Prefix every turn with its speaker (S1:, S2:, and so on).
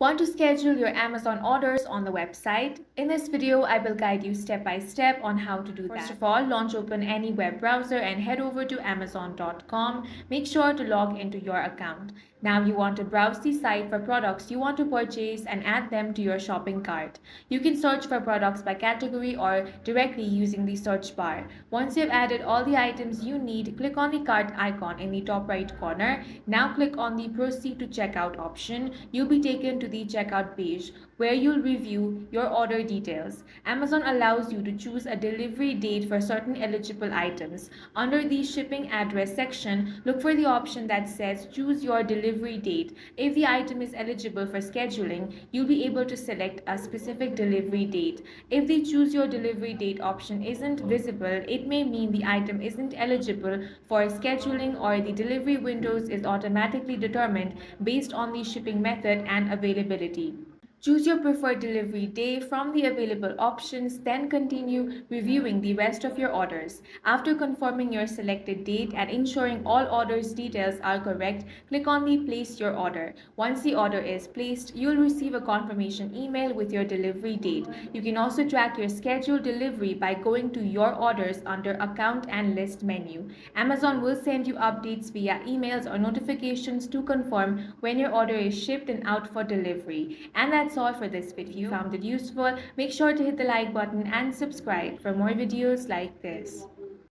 S1: Want to schedule your Amazon orders on the website? In this video, I will guide you step by step on how to do that. First of all, launch open any web browser and head over to amazon.com. Make sure to log into your account. Now you want to browse the site for products you want to purchase and add them to your shopping cart. You can search for products by category or directly using the search bar. Once you've added all the items you need, click on the cart icon in the top right corner. Now click on the proceed to checkout option. You'll be taken to the checkout page where you'll review your order details. Amazon allows you to choose a delivery date for certain eligible items. Under the shipping address section, look for the option that says choose your delivery date. If the item is eligible for scheduling, you'll be able to select a specific delivery date. If the choose your delivery date option isn't visible, it may mean the item isn't eligible for scheduling or the delivery windows is automatically determined based on the shipping method and availability. Choose your preferred delivery day from the available options, then continue reviewing the rest of your orders. After confirming your selected date and ensuring all orders details are correct, click on the Place Your Order. Once the order is placed, you'll receive a confirmation email with your delivery date. You can also track your scheduled delivery by going to Your Orders under Account and List menu. Amazon will send you updates via emails or notifications to confirm when your order is shipped and out for delivery. And that's all for this video. If you found it useful, make sure to hit the like button and subscribe for more videos like this.